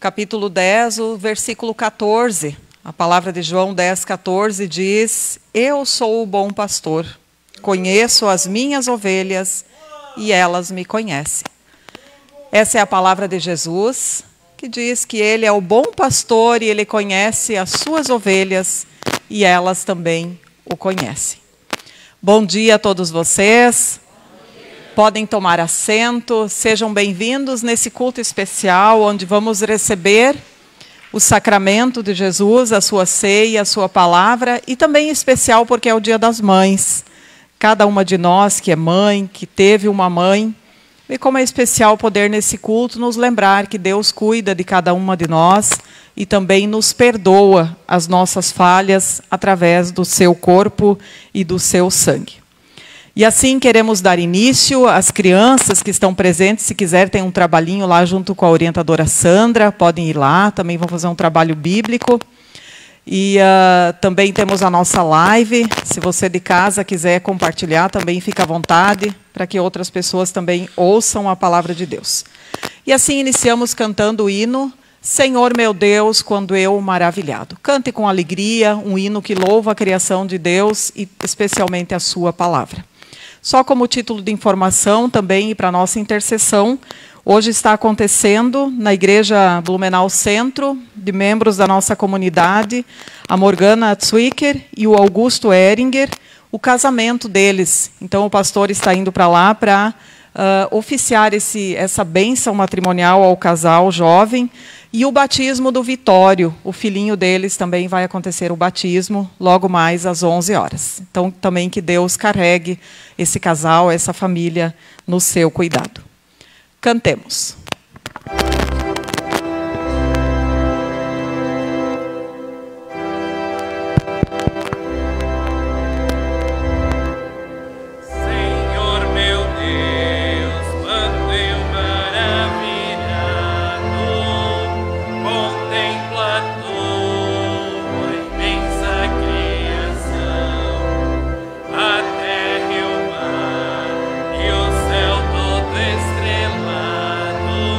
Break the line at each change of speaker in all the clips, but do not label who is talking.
Capítulo 10, o versículo 14. A palavra de João 10, 14 diz: Eu sou o bom pastor, conheço as minhas ovelhas e elas me conhecem. Essa é a palavra de Jesus, que diz que ele é o bom pastor e ele conhece as suas ovelhas e elas também o conhecem. Bom dia a todos vocês. Podem tomar assento, sejam bem-vindos nesse culto especial, onde vamos receber o sacramento de Jesus, a sua ceia, a sua palavra, e também especial porque é o Dia das Mães. Cada uma de nós que é mãe, que teve uma mãe, e como é especial poder nesse culto nos lembrar que Deus cuida de cada uma de nós e também nos perdoa as nossas falhas através do seu corpo e do seu sangue. E assim queremos dar início às crianças que estão presentes. Se quiser, tem um trabalhinho lá junto com a orientadora Sandra, podem ir lá, também vão fazer um trabalho bíblico. E também temos a nossa live, se você de casa quiser compartilhar, também fica à vontade, para que outras pessoas também ouçam a palavra de Deus. E assim iniciamos cantando o hino Senhor meu Deus, quando eu maravilhado. Cante com alegria, um hino que louva a criação de Deus e especialmente a sua palavra. Só como título de informação também e para a nossa intercessão, hoje está acontecendo na Igreja Blumenau Centro, de membros da nossa comunidade, a Morgana Zwicker e o Augusto Ehringer, o casamento deles. Então o pastor está indo para lá para oficiar essa bênção matrimonial ao casal jovem. E o batismo do Vitório, o filhinho deles, também vai acontecer o batismo logo mais às 11 horas. Então, também que Deus carregue esse casal, essa família, no seu cuidado. Cantemos.
Estrelado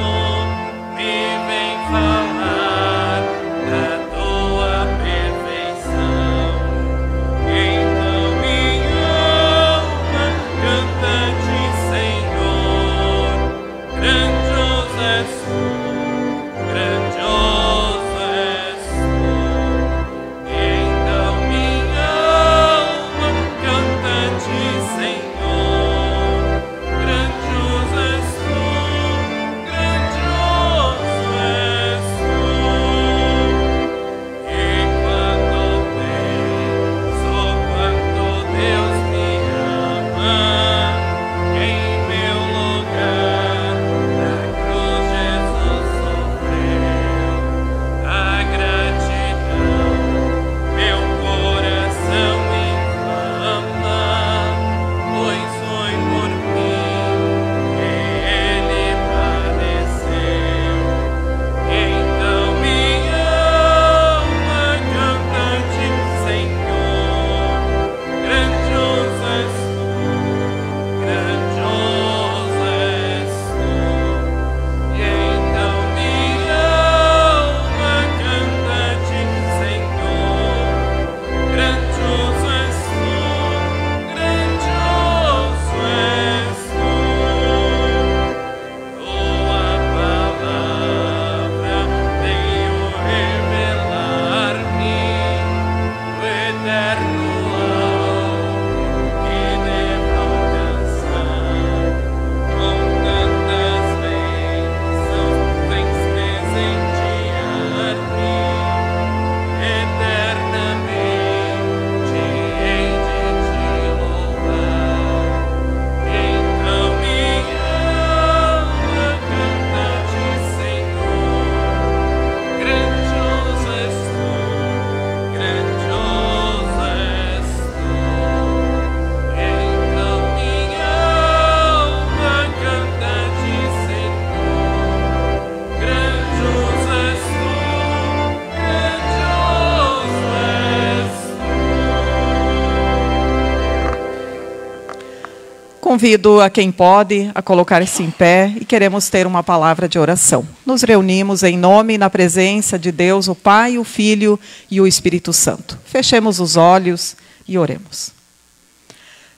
convido a quem pode a colocar-se em pé e queremos ter uma palavra de oração. Nos reunimos em nome e na presença de Deus, o Pai, o Filho e o Espírito Santo. Fechemos os olhos e oremos.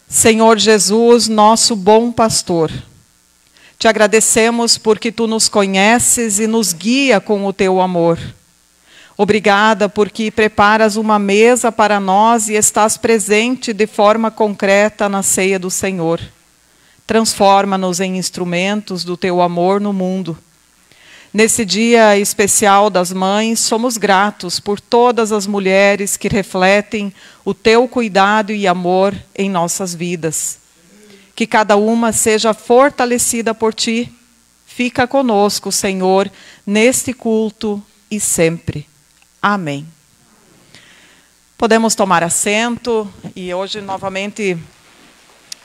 Senhor Jesus, nosso bom pastor, te agradecemos porque tu nos conheces e nos guia com o teu amor. Obrigada porque preparas uma mesa para nós e estás presente de forma concreta na ceia do Senhor. Transforma-nos em instrumentos do teu amor no mundo. Nesse dia especial das mães, somos gratos por todas as mulheres que refletem o teu cuidado e amor em nossas vidas. Que cada uma seja fortalecida por ti. Fica conosco, Senhor, neste culto e sempre. Amém. Podemos tomar assento e hoje novamente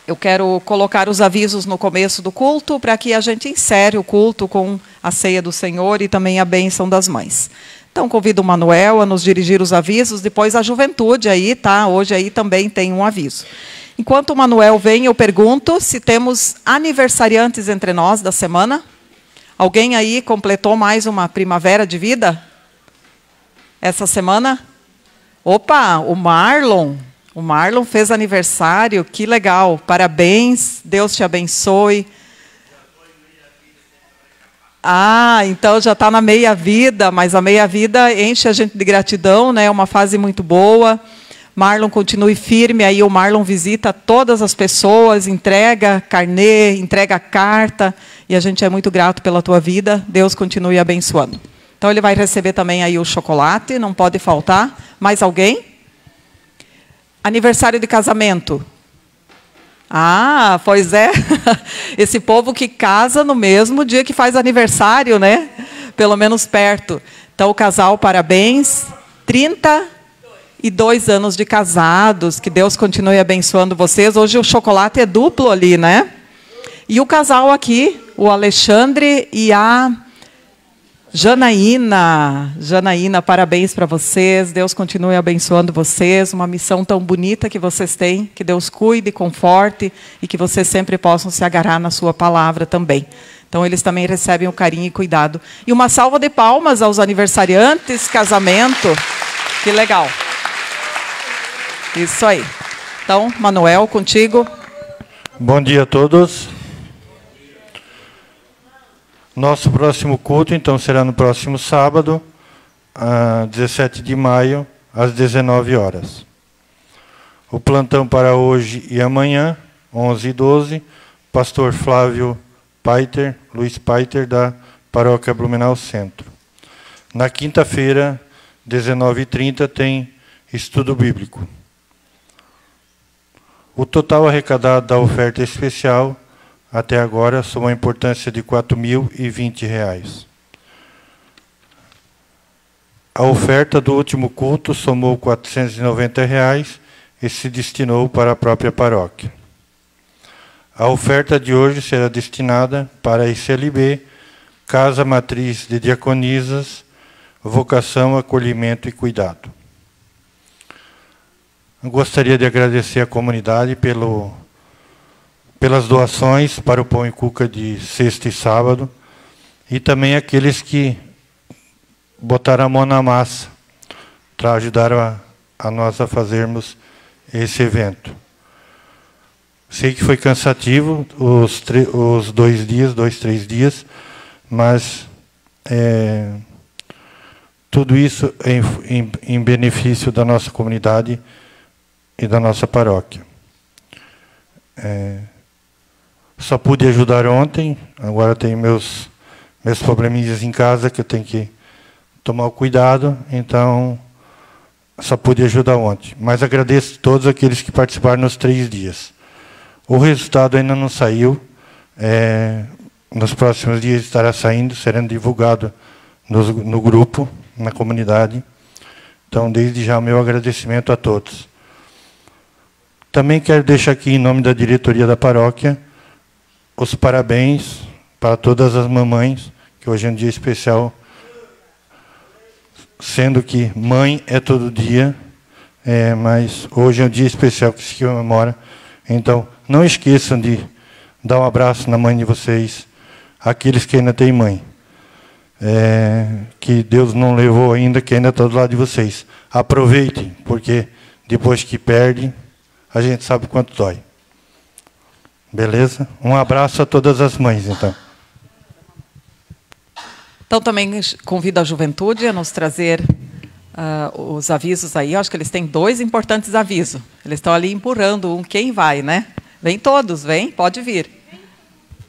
eu quero colocar os avisos no começo do culto para que a gente encerre o culto com a ceia do Senhor e também a bênção das mães. Então convido o Manuel a nos dirigir os avisos, depois a juventude aí, tá? Hoje aí também tem um aviso. Enquanto o Manuel vem, eu pergunto se temos aniversariantes entre nós da semana. Alguém aí completou mais uma primavera de vida? Essa semana? Opa, o Marlon. O Marlon fez aniversário, que legal. Parabéns, Deus te abençoe. Ah, então já está na meia-vida, mas a meia-vida enche a gente de gratidão, né? É uma fase muito boa. Marlon continue firme, aí o Marlon visita todas as pessoas, entrega carnê, entrega carta, e a gente é muito grato pela tua vida. Deus continue abençoando. Então, ele vai receber também aí o chocolate, não pode faltar. Mais alguém? Aniversário de casamento. Ah, pois é. Esse povo que casa no mesmo dia que faz aniversário, né? Pelo menos perto. Então, o casal, parabéns. 32 anos de casados. Que Deus continue abençoando vocês. Hoje o chocolate é duplo ali, né? E o casal aqui, o Alexandre e a Janaína, parabéns para vocês, Deus continue abençoando vocês, uma missão tão bonita que vocês têm, que Deus cuide, conforte e que vocês sempre possam se agarrar na sua palavra também. Então, eles também recebem o carinho e cuidado. E uma salva de palmas aos aniversariantes, casamento, que legal. Isso aí. Então, Manuel, contigo.
Bom dia a todos. Nosso próximo culto, então, será no próximo sábado, 17 de maio, às 19 horas. O plantão para hoje e amanhã, 11 e 12, pastor Flávio Paiter, Luiz Paiter, da Paróquia Blumenau Centro. Na quinta-feira, 19h30, tem estudo bíblico. O total arrecadado da oferta especial até agora soma a importância de R$ 4.020. A oferta do último culto somou R$ 490 e se destinou para a própria paróquia. A oferta de hoje será destinada para a ICLB, Casa Matriz de Diaconisas, Vocação, Acolhimento e Cuidado. Eu gostaria de agradecer à comunidade pelas doações para o Pão e Cuca de sexta e sábado, e também aqueles que botaram a mão na massa para ajudar a nós a fazermos esse evento. Sei que foi cansativo os 2 dias, 3 dias, mas tudo isso em benefício da nossa comunidade e da nossa paróquia. Só pude ajudar ontem, agora tenho meus probleminhas em casa que eu tenho que tomar o cuidado, então só pude ajudar ontem. Mas agradeço a todos aqueles que participaram nos 3 dias. O resultado ainda não saiu, nos próximos dias estará saindo, será divulgado no grupo, na comunidade. Então, desde já, o meu agradecimento a todos. Também quero deixar aqui, em nome da diretoria da paróquia, os parabéns para todas as mamães, que hoje é um dia especial, sendo que mãe é todo dia, mas hoje é um dia especial que se comemora. Então, não esqueçam de dar um abraço na mãe de vocês, aqueles que ainda têm mãe. Que Deus não levou ainda, que ainda está do lado de vocês. Aproveitem, porque depois que perde, a gente sabe quanto dói. Beleza? Um abraço a todas as mães, então.
Então, também convido a juventude a nos trazer os avisos aí. Eu acho que eles têm 2 importantes avisos. Eles estão ali empurrando quem vai, né? Vem todos, vem, pode vir.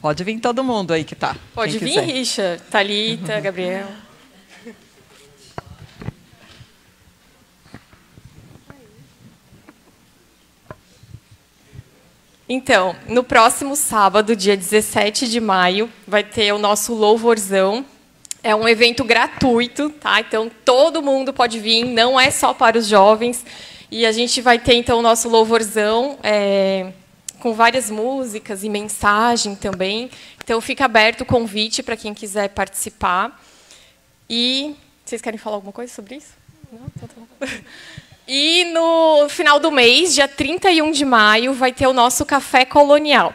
Pode vir todo mundo aí que está.
Pode vir, Richa, Thalita, Gabriel. Então, no próximo sábado, dia 17 de maio, vai ter o nosso Louvorzão. É um evento gratuito, tá? Então, todo mundo pode vir, não é só para os jovens. E a gente vai ter, então, o nosso Louvorzão com várias músicas e mensagem também. Então, fica aberto o convite para quem quiser participar. E vocês querem falar alguma coisa sobre isso? Não? Então, tá bom. E no final do mês, dia 31 de maio, vai ter o nosso Café Colonial.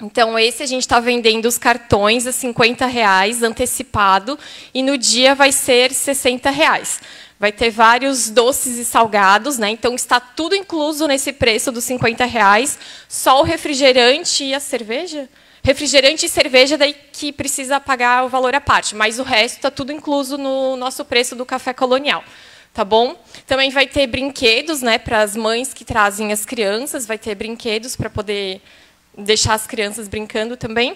Então, esse a gente está vendendo os cartões a R$50 antecipado, e no dia vai ser R$60. Vai ter vários doces e salgados, né? Então, está tudo incluso nesse preço dos R$50, só o refrigerante e a cerveja? Refrigerante e cerveja, daí que precisa pagar o valor à parte, mas o resto está tudo incluso no nosso preço do Café Colonial. Tá bom? Também vai ter brinquedos, né, para as mães que trazem as crianças, vai ter brinquedos para poder deixar as crianças brincando também.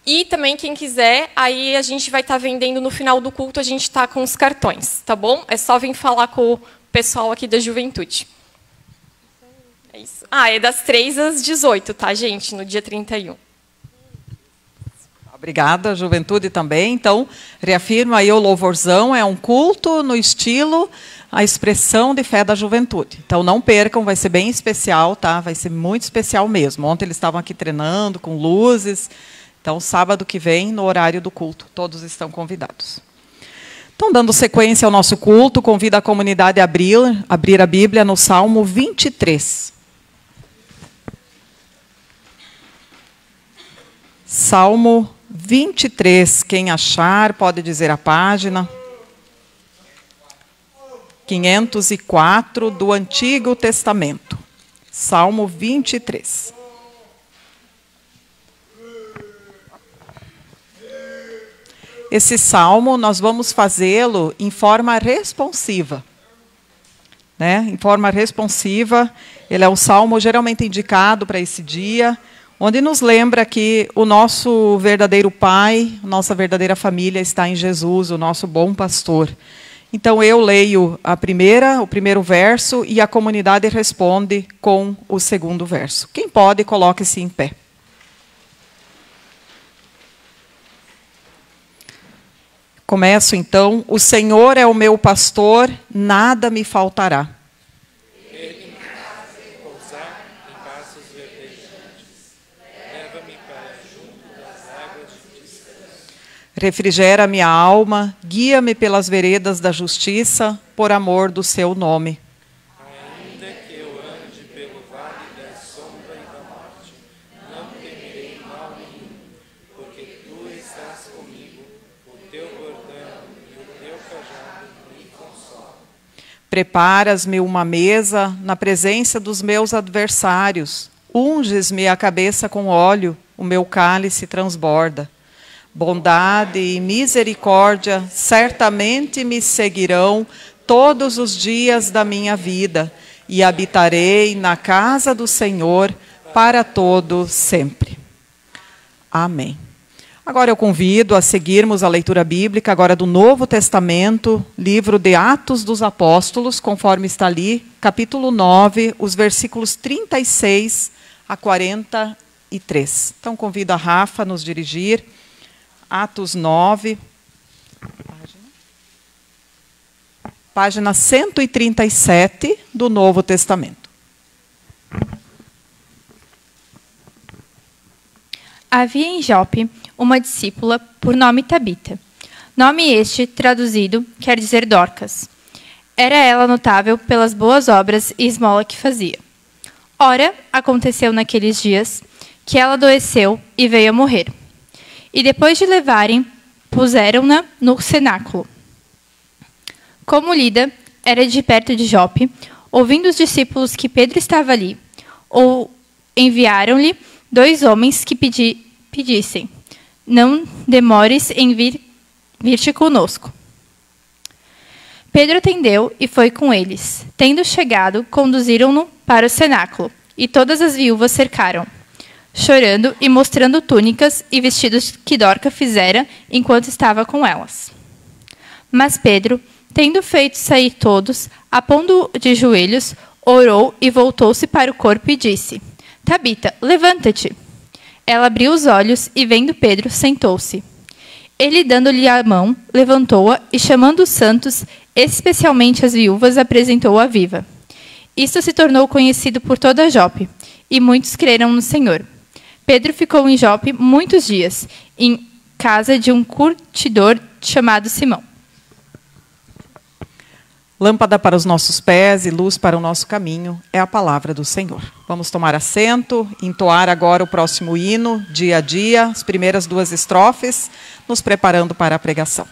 E também, quem quiser, aí a gente vai estar vendendo no final do culto, a gente está com os cartões, tá bom? É só vir falar com o pessoal aqui da juventude. É isso. É das 3 às 18, tá, gente? No dia 31.
Obrigada, juventude também. Então, reafirmo aí o Louvorzão, é um culto no estilo, a expressão de fé da juventude. Então, não percam, vai ser bem especial, tá? Vai ser muito especial mesmo. Ontem eles estavam aqui treinando com luzes. Então, sábado que vem, no horário do culto, todos estão convidados. Então, dando sequência ao nosso culto, convido a comunidade a abrir a Bíblia no Salmo 23. Salmo 23, quem achar, pode dizer a página. 504 do Antigo Testamento. Salmo 23. Esse salmo, nós vamos fazê-lo em forma responsiva. Né? Em forma responsiva, ele é um salmo geralmente indicado para esse dia, onde nos lembra que o nosso verdadeiro pai, nossa verdadeira família está em Jesus, o nosso bom pastor. Então, eu leio o primeiro verso e a comunidade responde com o segundo verso. Quem pode, coloque-se em pé. Começo, então. O Senhor é o meu pastor, nada me faltará.
Ele me faz repousar em pastos verdejantes. Leva-me para junto das águas de descanso.
Refrigera minha alma, guia-me pelas veredas da justiça, por amor do seu nome.
Ainda que eu ande pelo vale da sombra e da morte, não temerei mal nenhum, porque tu estás comigo, o teu bordão e o teu cajado me consolam.
Preparas-me uma mesa na presença dos meus adversários, unges-me a cabeça com óleo, o meu cálice transborda. Bondade e misericórdia certamente me seguirão todos os dias da minha vida, e habitarei na casa do Senhor para todo sempre. Amém. Agora eu convido a seguirmos a leitura bíblica agora do Novo Testamento, livro de Atos dos Apóstolos, conforme está ali, capítulo 9, os versículos 36 a 43. Então convido a Rafa a nos dirigir. Atos 9, página 137 do Novo Testamento.
Havia em Jope uma discípula por nome Tabita. Nome este, traduzido, quer dizer Dorcas. Era ela notável pelas boas obras e esmola que fazia. Ora, aconteceu naqueles dias que ela adoeceu e veio a morrer. E depois de levarem, puseram-na no cenáculo. Como Lida era de perto de Jope, ouvindo os discípulos que Pedro estava ali, enviaram-lhe 2 homens que pedissem: não demores em vir-te conosco. Pedro atendeu e foi com eles. Tendo chegado, conduziram-no para o cenáculo, e todas as viúvas cercaram, chorando e mostrando túnicas e vestidos que Dorca fizera enquanto estava com elas. Mas Pedro, tendo feito sair todos, apondo de joelhos, orou e voltou-se para o corpo e disse: Tabita, levanta-te. Ela abriu os olhos e, vendo Pedro, sentou-se. Ele, dando-lhe a mão, levantou-a e, chamando os santos, especialmente as viúvas, apresentou-a viva. Isto se tornou conhecido por toda Jope, e muitos creram no Senhor. Pedro ficou em Jope muitos dias, em casa de um curtidor chamado Simão.
Lâmpada para os nossos pés e luz para o nosso caminho é a palavra do Senhor. Vamos tomar assento, entoar agora o próximo hino, dia a dia, as primeiras 2 estrofes, nos preparando para a pregação.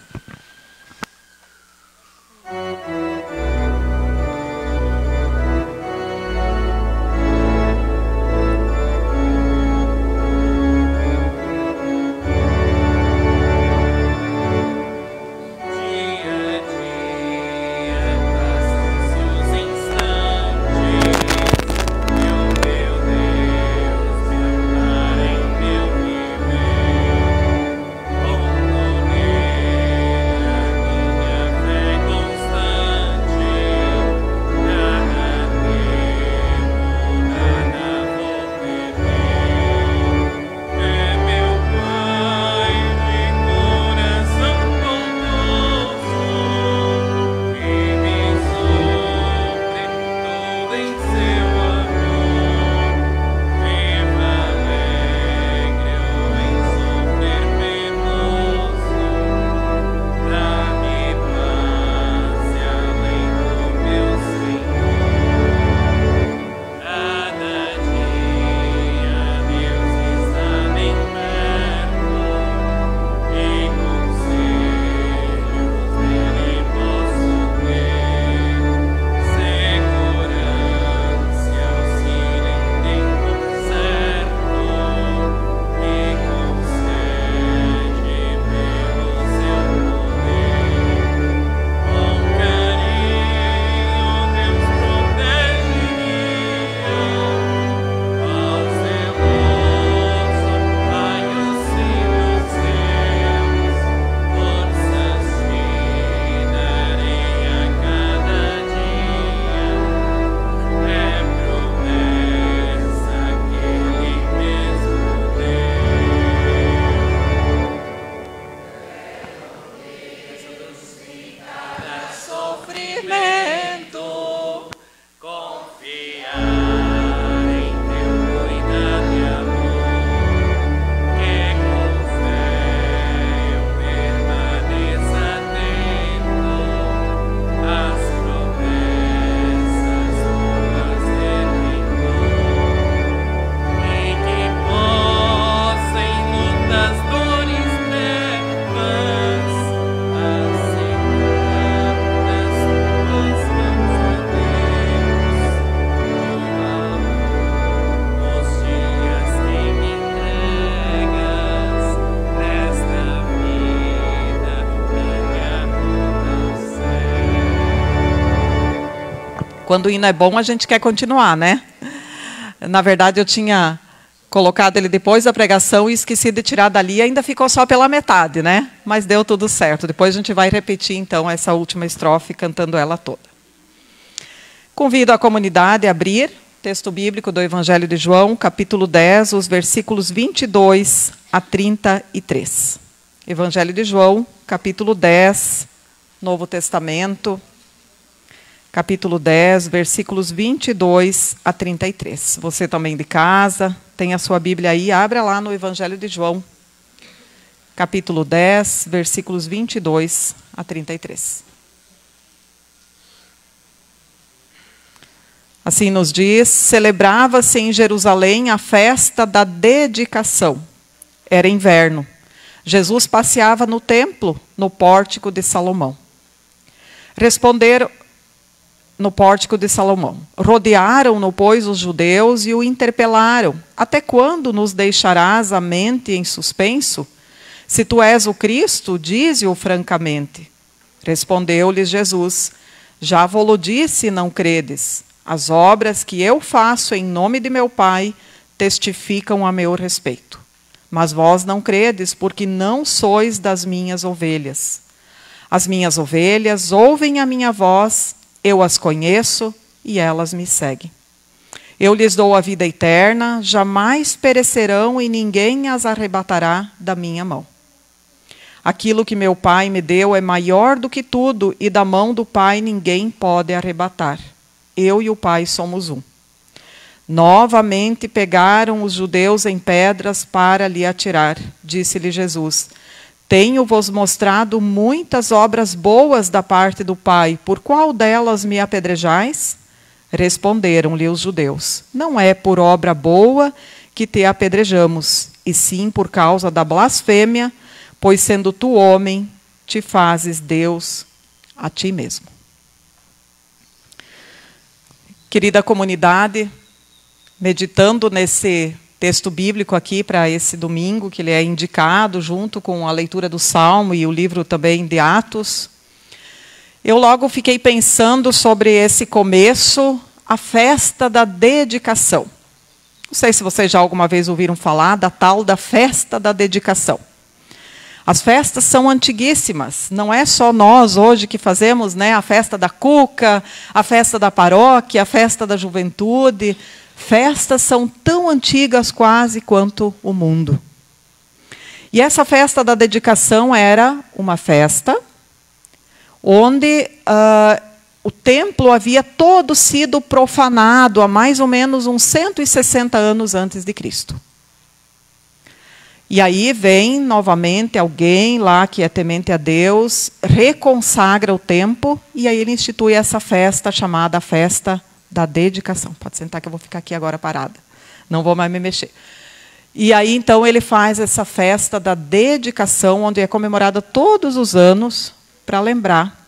Quando o hino é bom, a gente quer continuar, né? Na verdade, eu tinha colocado ele depois da pregação e esqueci de tirar dali, e ainda ficou só pela metade, né? Mas deu tudo certo. Depois a gente vai repetir, então, essa última estrofe, cantando ela toda. Convido a comunidade a abrir texto bíblico do Evangelho de João, capítulo 10, os versículos 22 a 33. Evangelho de João, capítulo 10, Novo Testamento, capítulo 10, versículos 22 a 33. Você também de casa, tem a sua Bíblia aí, abra lá no Evangelho de João, capítulo 10, versículos 22 a 33. Assim nos diz, celebrava-se em Jerusalém a festa da dedicação. Era inverno. Jesus passeava no templo, no pórtico de Salomão. Responderam no pórtico de Salomão. Rodearam-no, pois, os judeus e o interpelaram. Até quando nos deixarás a mente em suspenso? Se tu és o Cristo, dize-o francamente. Respondeu-lhes Jesus, já vo-lo disse e não credes. As obras que eu faço em nome de meu Pai testificam a meu respeito. Mas vós não credes, porque não sois das minhas ovelhas. As minhas ovelhas ouvem a minha voz, eu as conheço e elas me seguem. Eu lhes dou a vida eterna, jamais perecerão e ninguém as arrebatará da minha mão. Aquilo que meu Pai me deu é maior do que tudo, e da mão do Pai ninguém pode arrebatar. Eu e o Pai somos um. Novamente pegaram os judeus em pedras para lhe atirar. Disse-lhe Jesus, tenho-vos mostrado muitas obras boas da parte do Pai, por qual delas me apedrejais? Responderam-lhe os judeus, não é por obra boa que te apedrejamos, e sim por causa da blasfêmia, pois sendo tu homem, te fazes Deus a ti mesmo. Querida comunidade, meditando nesse texto bíblico aqui para esse domingo, que ele é indicado junto com a leitura do Salmo e o livro também de Atos, eu logo fiquei pensando sobre esse começo, a festa da dedicação. Não sei se vocês já alguma vez ouviram falar da tal da festa da dedicação. As festas são antiguíssimas, não é só nós hoje que fazemos, né, a festa da cuca, a festa da paróquia, a festa da juventude. Festas são tão antigas quase quanto o mundo. E essa festa da dedicação era uma festa onde o templo havia todo sido profanado há mais ou menos uns 160 anos antes de Cristo. E aí vem novamente alguém lá que é temente a Deus, reconsagra o templo, e aí ele institui essa festa chamada festa da dedicação. Pode sentar que eu vou ficar aqui agora parada. Não vou mais me mexer. E aí, então, ele faz essa festa da dedicação, onde é comemorada todos os anos, para lembrar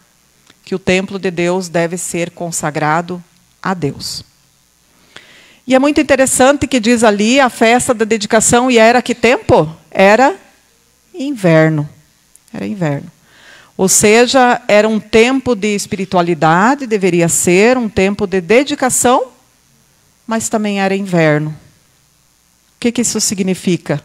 que o templo de Deus deve ser consagrado a Deus. E é muito interessante que diz ali a festa da dedicação, e era que tempo? Era inverno. Era inverno. Ou seja, era um tempo de espiritualidade, deveria ser um tempo de dedicação, mas também era inverno. O que isso significa?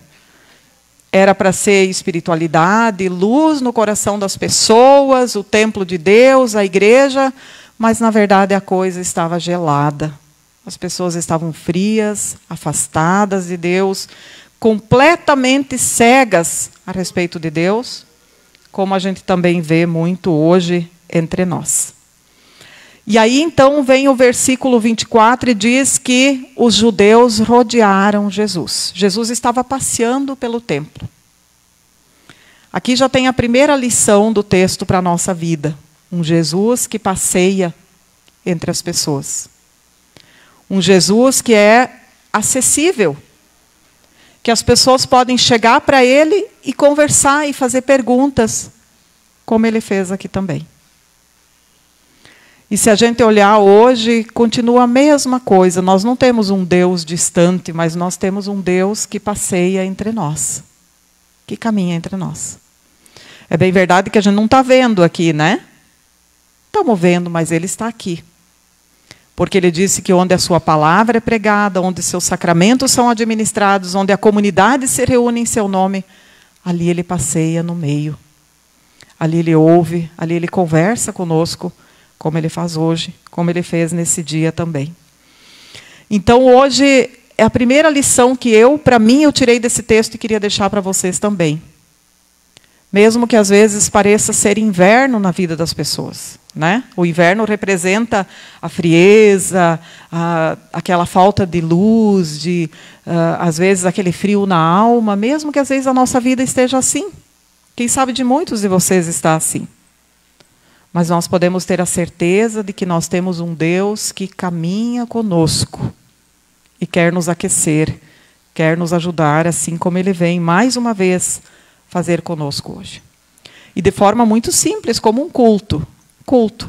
Era para ser espiritualidade, luz no coração das pessoas, o templo de Deus, a igreja, mas na verdade a coisa estava gelada. As pessoas estavam frias, afastadas de Deus, completamente cegas a respeito de Deus, como a gente também vê muito hoje entre nós. E aí, então, vem o versículo 24 e diz que os judeus rodearam Jesus. Jesus estava passeando pelo templo. Aqui já tem a primeira lição do texto para a nossa vida. Um Jesus que passeia entre as pessoas. Um Jesus que é acessível. Que as pessoas podem chegar para ele e conversar e fazer perguntas, como ele fez aqui também. E se a gente olhar hoje, continua a mesma coisa. Nós não temos um Deus distante, mas nós temos um Deus que passeia entre nós, que caminha entre nós. É bem verdade que a gente não está vendo aqui, né? Estamos vendo, mas ele está aqui. Porque ele disse que onde a sua palavra é pregada, onde seus sacramentos são administrados, onde a comunidade se reúne em seu nome, ali ele passeia no meio. Ali ele ouve, ali ele conversa conosco, como ele faz hoje, como ele fez nesse dia também. Então hoje é a primeira lição que para mim, eu tirei desse texto e queria deixar para vocês também. Mesmo que às vezes pareça ser inverno na vida das pessoas, né? O inverno representa a frieza, aquela falta de luz, às vezes aquele frio na alma, mesmo que às vezes a nossa vida esteja assim. Quem sabe de muitos de vocês está assim. Mas nós podemos ter a certeza de que nós temos um Deus que caminha conosco e quer nos aquecer, quer nos ajudar, assim como Ele vem mais uma vez fazer conosco hoje. E de forma muito simples, como um culto. Culto.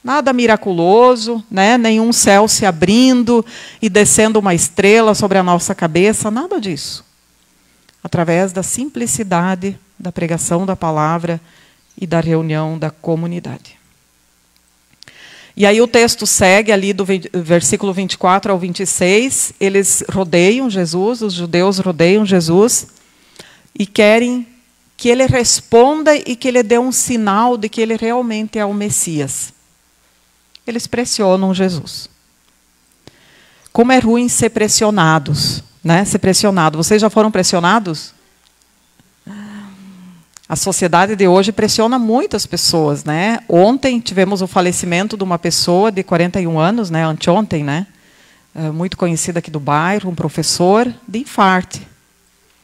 Nada miraculoso, né? Nenhum céu se abrindo e descendo uma estrela sobre a nossa cabeça, nada disso. Através da simplicidade da pregação da palavra e da reunião da comunidade. E aí o texto segue ali do versículo 24 ao 26, eles rodeiam Jesus, os judeus rodeiam Jesus e querem que ele responda e que ele dê um sinal de que ele realmente é o Messias. Eles pressionam Jesus. Como é ruim ser pressionados, né? Ser pressionado. Vocês já foram pressionados? A sociedade de hoje pressiona muitas pessoas, né? Ontem tivemos o falecimento de uma pessoa de 41 anos, né? Anteontem, né? Muito conhecida aqui do bairro, um professor de infarto.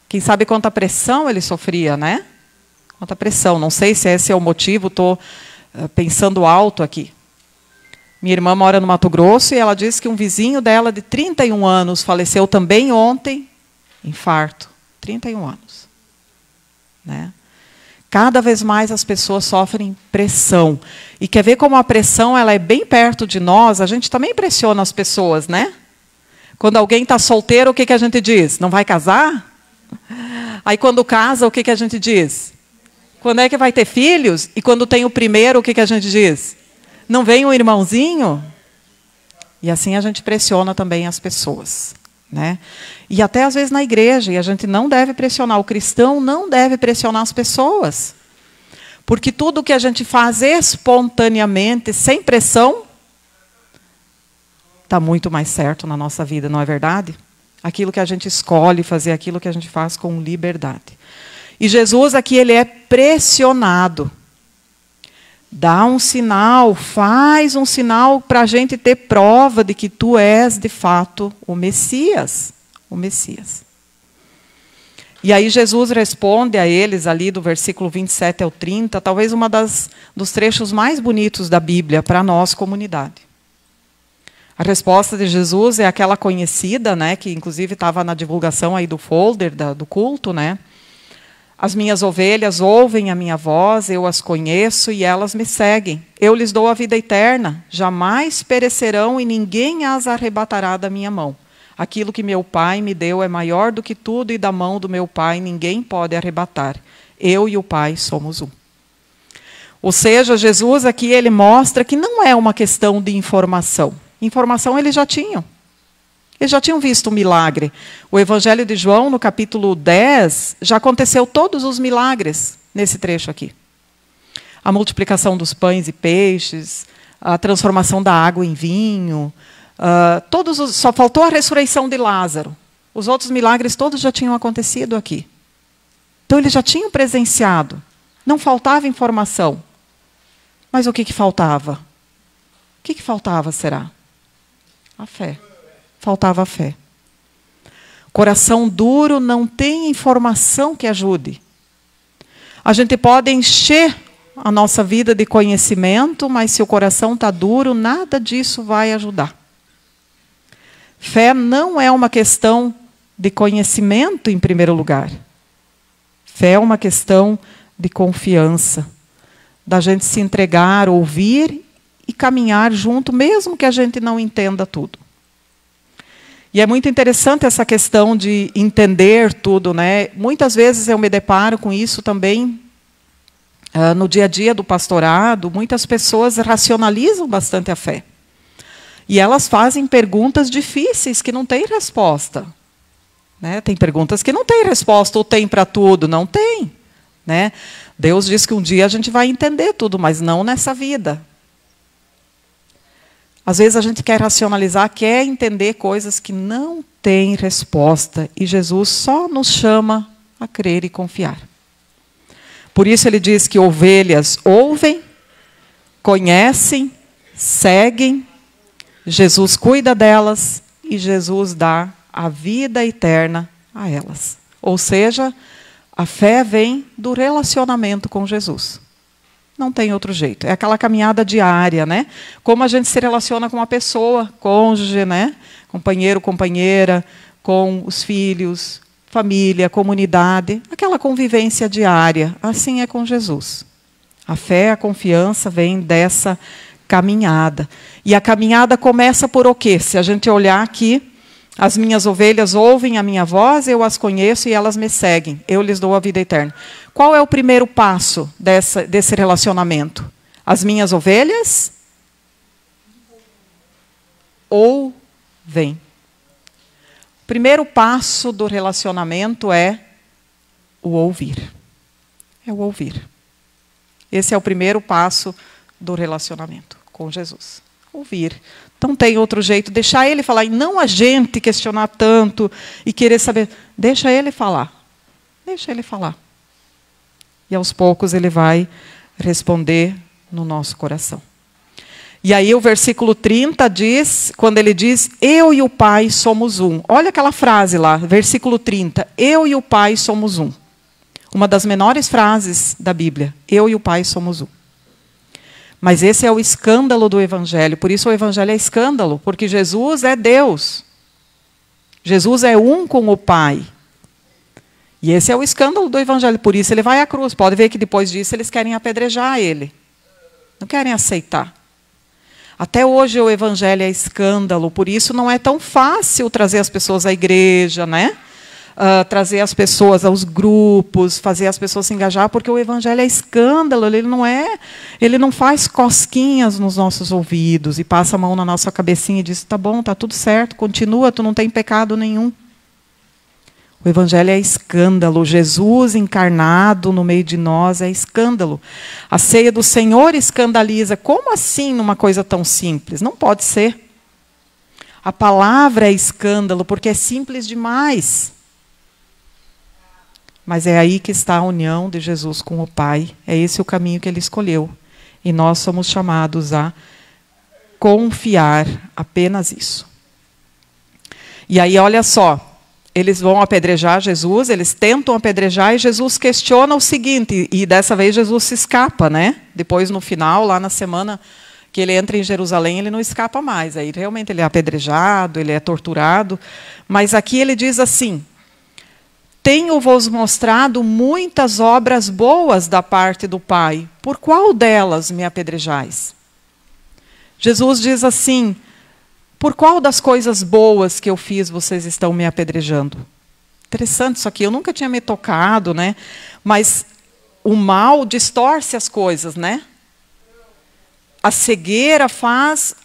Quem sabe quanta pressão ele sofria, né? Quanta pressão. Não sei se esse é o motivo, estou pensando alto aqui. Minha irmã mora no Mato Grosso e ela disse que um vizinho dela de 31 anos faleceu também ontem, infarto. 31 anos. Né? Cada vez mais as pessoas sofrem pressão. E quer ver como a pressão ela é bem perto de nós? A gente também pressiona as pessoas, né? Quando alguém está solteiro, o que a gente diz? Não vai casar? Aí quando casa, o que a gente diz? Quando é que vai ter filhos? E quando tem o primeiro, o que a gente diz? Não vem um irmãozinho? E assim a gente pressiona também as pessoas. Né? E até às vezes na igreja, e a gente não deve pressionar, o cristão não deve pressionar as pessoas. Porque tudo que a gente faz espontaneamente, sem pressão, está muito mais certo na nossa vida, não é verdade? Aquilo que a gente escolhe fazer, aquilo que a gente faz com liberdade. E Jesus aqui, ele é pressionado. Dá um sinal, faz um sinal para a gente ter prova de que tu és, de fato, o Messias. O Messias. E aí Jesus responde a eles, ali do versículo 27 ao 30, talvez dos trechos mais bonitos da Bíblia para nós, comunidade. A resposta de Jesus é aquela conhecida, né, que inclusive estava na divulgação aí do folder do culto, né? As minhas ovelhas ouvem a minha voz, eu as conheço e elas me seguem. Eu lhes dou a vida eterna, jamais perecerão e ninguém as arrebatará da minha mão. Aquilo que meu Pai me deu é maior do que tudo e da mão do meu Pai ninguém pode arrebatar. Eu e o Pai somos um. Ou seja, Jesus aqui ele mostra que não é uma questão de informação. Informação eles já tinham. Eles já tinham visto o milagre. O Evangelho de João, no capítulo 10, já aconteceu todos os milagres nesse trecho aqui. A multiplicação dos pães e peixes, a transformação da água em vinho, só faltou a ressurreição de Lázaro. Os outros milagres todos já tinham acontecido aqui. Então eles já tinham presenciado. Não faltava informação. Mas o que faltava? O que faltava, será? A fé. Faltava a fé. Coração duro não tem informação que ajude. A gente pode encher a nossa vida de conhecimento, mas se o coração está duro, nada disso vai ajudar. Fé não é uma questão de conhecimento, em primeiro lugar. Fé é uma questão de confiança, da gente se entregar, ouvir e caminhar junto, mesmo que a gente não entenda tudo. E é muito interessante essa questão de entender tudo, né? Muitas vezes eu me deparo com isso também no dia a dia do pastorado. Muitas pessoas racionalizam bastante a fé. E elas fazem perguntas difíceis que não têm resposta. Né? Tem perguntas que não têm resposta, ou tem para tudo. Não tem. Né? Deus diz que um dia a gente vai entender tudo, mas não nessa vida. Às vezes a gente quer racionalizar, quer entender coisas que não têm resposta. E Jesus só nos chama a crer e confiar. Por isso ele diz que ovelhas ouvem, conhecem, seguem. Jesus cuida delas e Jesus dá a vida eterna a elas. Ou seja, a fé vem do relacionamento com Jesus. Não tem outro jeito. É aquela caminhada diária, né? Como a gente se relaciona com uma pessoa, cônjuge, né? Companheiro, companheira, com os filhos, família, comunidade, aquela convivência diária. Assim é com Jesus. A fé, a confiança vem dessa caminhada. E a caminhada começa por o quê? Se a gente olhar aqui, as minhas ovelhas ouvem a minha voz, eu as conheço e elas me seguem. Eu lhes dou a vida eterna. Qual é o primeiro passo desse relacionamento? As minhas ovelhas ouvem. O primeiro passo do relacionamento é o ouvir. É o ouvir. Esse é o primeiro passo do relacionamento com Jesus. Ouvir. Não tem outro jeito. Deixar ele falar. E não a gente questionar tanto e querer saber. Deixa ele falar. Deixa ele falar. E aos poucos ele vai responder no nosso coração. E aí o versículo 30 diz, quando ele diz, eu e o Pai somos um. Olha aquela frase lá, versículo 30. Eu e o Pai somos um. Uma das menores frases da Bíblia. Eu e o Pai somos um. Mas esse é o escândalo do Evangelho. Por isso o Evangelho é escândalo, porque Jesus é Deus. Jesus é um com o Pai. E esse é o escândalo do Evangelho. Por isso ele vai à cruz. Pode ver que depois disso eles querem apedrejar ele. Não querem aceitar. Até hoje o Evangelho é escândalo. Por isso não é tão fácil trazer as pessoas à igreja, né? Trazer as pessoas aos grupos, fazer as pessoas se engajar, porque o Evangelho é escândalo, ele não faz cosquinhas nos nossos ouvidos e passa a mão na nossa cabecinha e diz, tá bom, tá tudo certo, continua, tu não tem pecado nenhum. O Evangelho é escândalo, Jesus encarnado no meio de nós é escândalo. A ceia do Senhor escandaliza. Como assim numa coisa tão simples? Não pode ser. A palavra é escândalo, porque é simples demais. Mas é aí que está a união de Jesus com o Pai. É esse o caminho que ele escolheu. E nós somos chamados a confiar apenas isso. E aí, olha só. Eles vão apedrejar Jesus, eles tentam apedrejar e Jesus questiona o seguinte. E dessa vez Jesus se escapa, né? Depois, no final, lá na semana que ele entra em Jerusalém, ele não escapa mais. Aí realmente ele é apedrejado, ele é torturado. Mas aqui ele diz assim, tenho-vos mostrado muitas obras boas da parte do Pai. Por qual delas me apedrejais? Jesus diz assim, por qual das coisas boas que eu fiz vocês estão me apedrejando? Interessante isso aqui, eu nunca tinha me tocado, né? Mas o mal distorce as coisas, né? A cegueira faz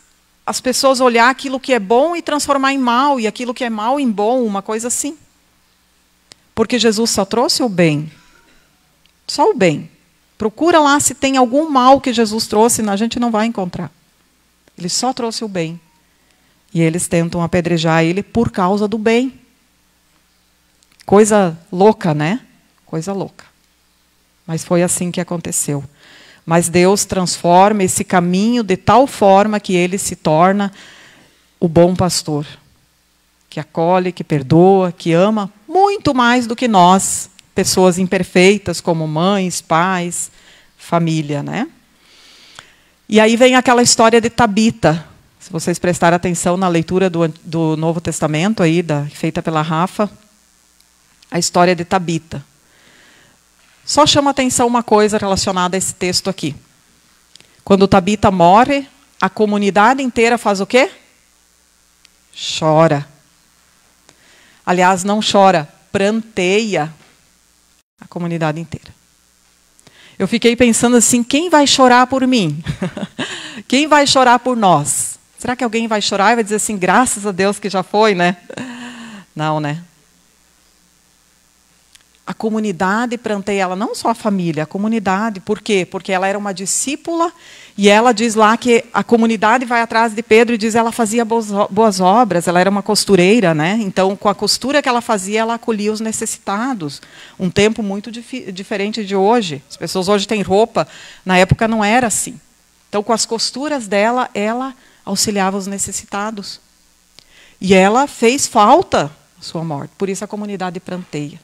as pessoas olhar aquilo que é bom e transformar em mal, e aquilo que é mal em bom, uma coisa assim. Porque Jesus só trouxe o bem. Só o bem. Procura lá se tem algum mal que Jesus trouxe, a gente não vai encontrar. Ele só trouxe o bem. E eles tentam apedrejar ele por causa do bem. Coisa louca, né? Coisa louca. Mas foi assim que aconteceu. Mas Deus transforma esse caminho de tal forma que ele se torna o bom pastor. Que acolhe, que perdoa, que ama muito mais do que nós, pessoas imperfeitas como mães, pais, família, né? E aí vem aquela história de Tabita. Se vocês prestarem atenção na leitura do Novo Testamento, aí, feita pela Rafa, a história de Tabita. Só chama atenção uma coisa relacionada a esse texto aqui. Quando Tabita morre, a comunidade inteira faz o quê? Chora. Aliás, não chora, pranteia a comunidade inteira. Eu fiquei pensando assim, quem vai chorar por mim? Quem vai chorar por nós? Será que alguém vai chorar e vai dizer assim, graças a Deus que já foi, né? Não, né? A comunidade pranteia ela, não só a família, a comunidade. Por quê? Porque ela era uma discípula e ela diz lá que a comunidade vai atrás de Pedro e diz que ela fazia boas obras, ela era uma costureira, né? Então, com a costura que ela fazia, ela acolhia os necessitados. Um tempo muito diferente de hoje. As pessoas hoje têm roupa, na época não era assim. Então, com as costuras dela, ela auxiliava os necessitados. E ela fez falta a sua morte. Por isso a comunidade pranteia.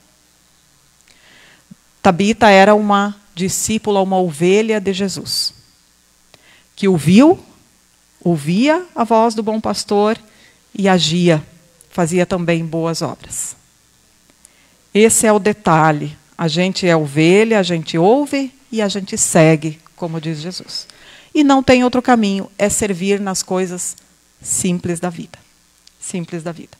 Tabita era uma discípulo a uma ovelha de Jesus, que ouvia a voz do bom pastor e agia, fazia também boas obras. Esse é o detalhe. A gente é ovelha, a gente ouve e a gente segue, como diz Jesus. E não tem outro caminho, é servir nas coisas simples da vida. Simples da vida.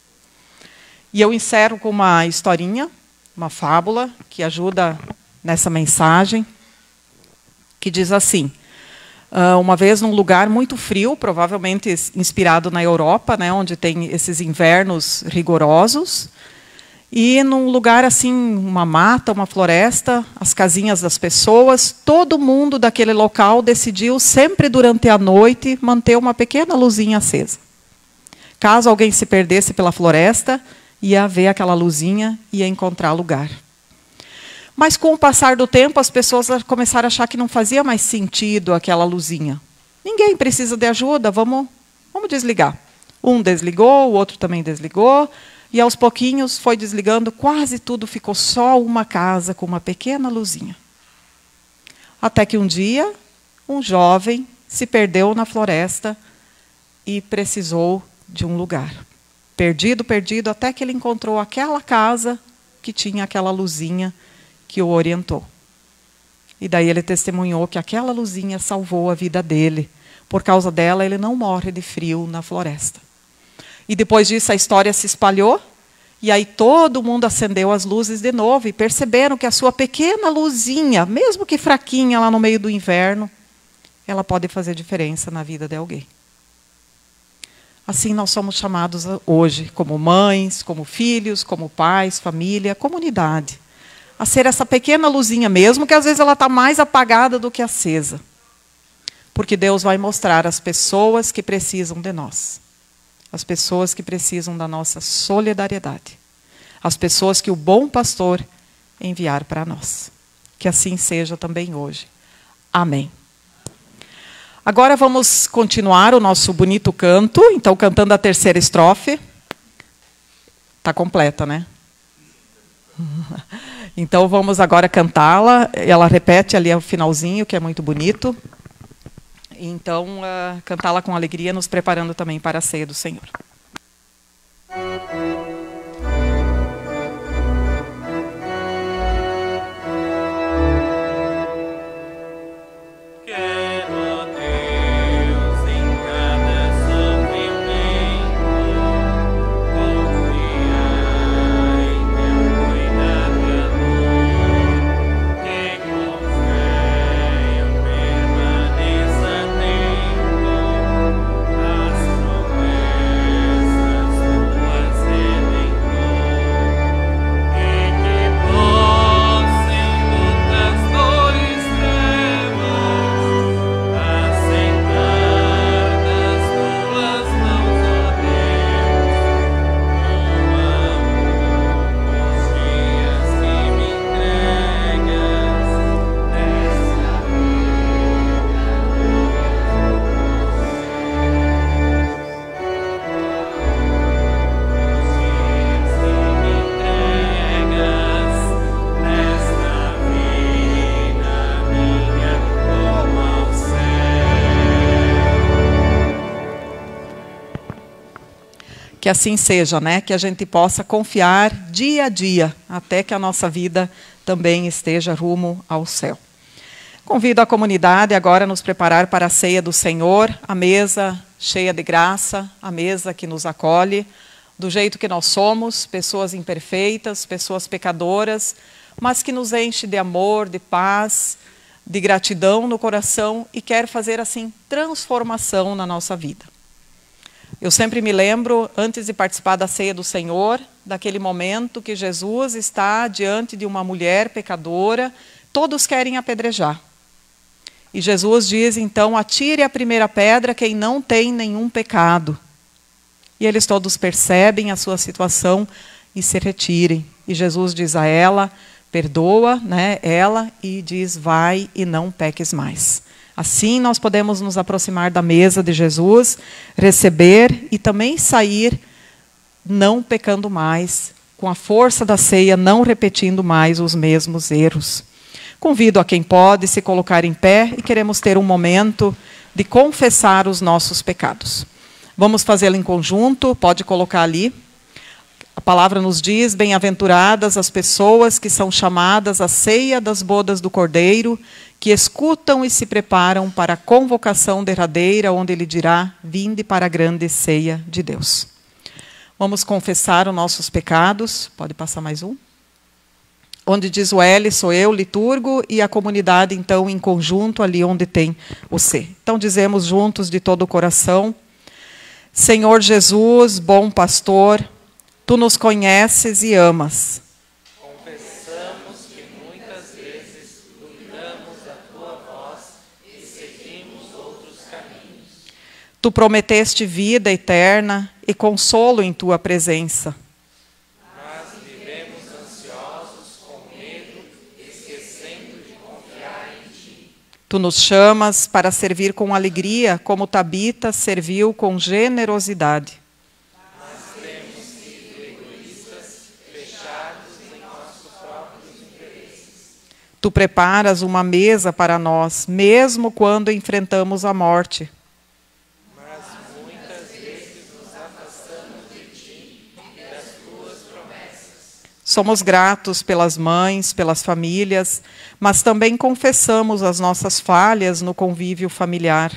E eu encerro com uma historinha, uma fábula, que ajuda nessa mensagem, que diz assim: uma vez num lugar muito frio, provavelmente inspirado na Europa, né, onde tem esses invernos rigorosos, e num lugar assim, uma mata, uma floresta, as casinhas das pessoas, todo mundo daquele local decidiu sempre durante a noite manter uma pequena luzinha acesa. Caso alguém se perdesse pela floresta, ia ver aquela luzinha e ia encontrar lugar. Mas com o passar do tempo, as pessoas começaram a achar que não fazia mais sentido aquela luzinha. Ninguém precisa de ajuda, vamos desligar. Um desligou, o outro também desligou, e aos pouquinhos foi desligando, quase tudo ficou só uma casa com uma pequena luzinha. Até que um dia, um jovem se perdeu na floresta e precisou de um lugar. Perdido, até que ele encontrou aquela casa que tinha aquela luzinha que o orientou. E daí ele testemunhou que aquela luzinha salvou a vida dele. Por causa dela, ele não morre de frio na floresta. E depois disso, a história se espalhou, e aí todo mundo acendeu as luzes de novo, e perceberam que a sua pequena luzinha, mesmo que fraquinha lá no meio do inverno, ela pode fazer diferença na vida de alguém. Assim nós somos chamados hoje, como mães, como filhos, como pais, família, comunidade, a ser essa pequena luzinha mesmo, que às vezes ela está mais apagada do que acesa. Porque Deus vai mostrar as pessoas que precisam de nós. As pessoas que precisam da nossa solidariedade. As pessoas que o bom pastor enviar para nós. Que assim seja também hoje. Amém. Agora vamos continuar o nosso bonito canto. Então, cantando a terceira estrofe. Está completa, né? Então, vamos agora cantá-la. Ela repete ali o finalzinho, que é muito bonito. Então, cantá-la com alegria, nos preparando também para a ceia do Senhor. Que assim seja, né? Que a gente possa confiar dia a dia, até que a nossa vida também esteja rumo ao céu. Convido a comunidade agora a nos preparar para a ceia do Senhor, a mesa cheia de graça, a mesa que nos acolhe, do jeito que nós somos, pessoas imperfeitas, pessoas pecadoras, mas que nos enche de amor, de paz, de gratidão no coração e quer fazer assim transformação na nossa vida. Eu sempre me lembro, antes de participar da ceia do Senhor, daquele momento que Jesus está diante de uma mulher pecadora, todos querem apedrejar. E Jesus diz, então, atire a primeira pedra quem não tem nenhum pecado. E eles todos percebem a sua situação e se retirem. E Jesus diz a ela, perdoa, né, ela, e diz, vai e não peques mais. Assim nós podemos nos aproximar da mesa de Jesus, receber e também sair não pecando mais, com a força da ceia, não repetindo mais os mesmos erros. Convido a quem pode se colocar em pé e queremos ter um momento de confessar os nossos pecados. Vamos fazê-lo em conjunto, pode colocar ali. A palavra nos diz: bem-aventuradas as pessoas que são chamadas à ceia das bodas do Cordeiro, que escutam e se preparam para a convocação derradeira, onde ele dirá: vinde para a grande ceia de Deus. Vamos confessar os nossos pecados. Pode passar mais um. Onde diz o L, sou eu, liturgo, e a comunidade, então, em conjunto, ali onde tem o C. Então, dizemos juntos de todo o coração: Senhor Jesus, bom pastor, tu nos conheces e amas.
Confessamos que muitas vezes duvidamos da tua voz e seguimos outros caminhos.
Tu prometeste vida eterna e consolo em tua presença.
Mas vivemos ansiosos, com medo, esquecendo de confiar em ti.
Tu nos chamas para servir com alegria, como Tabita serviu com generosidade.
Mas temos sido egoístas, fechados em nossos próprios interesses.
Tu preparas uma mesa para nós, mesmo quando enfrentamos a morte.
Mas muitas vezes nos afastamos de ti e das tuas promessas.
Somos gratos pelas mães, pelas famílias, mas também confessamos as nossas falhas no convívio familiar.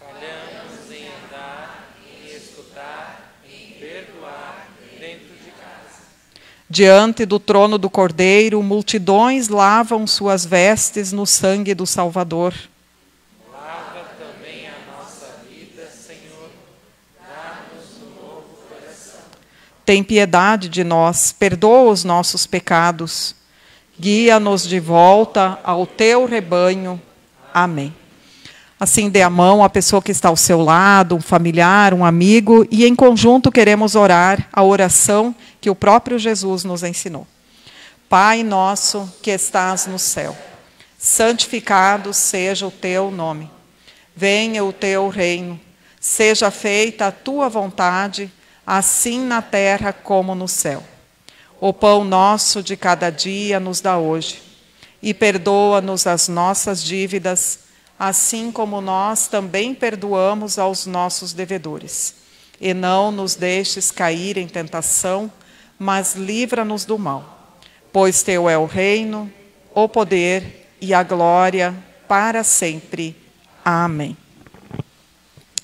Falhamos em andar, em escutar, em perdoar dentro de casa.
Diante do trono do Cordeiro, multidões lavam suas vestes no sangue do Salvador.
Lava também a nossa vida, Senhor. Dá-nos um novo coração.
Tem piedade de nós, perdoa os nossos pecados. Guia-nos de volta ao teu rebanho. Amém. Assim, dê a mão à pessoa que está ao seu lado, um familiar, um amigo, e em conjunto queremos orar a oração que o próprio Jesus nos ensinou. Pai nosso que estás no céu, santificado seja o teu nome. Venha o teu reino, seja feita a tua vontade, assim na terra como no céu. O pão nosso de cada dia nos dá hoje, e perdoa-nos as nossas dívidas, assim como nós também perdoamos aos nossos devedores. E não nos deixes cair em tentação, mas livra-nos do mal. Pois teu é o reino, o poder e a glória para sempre. Amém.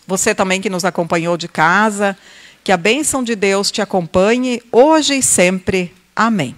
Você também que nos acompanhou de casa, que a bênção de Deus te acompanhe hoje e sempre. Amém.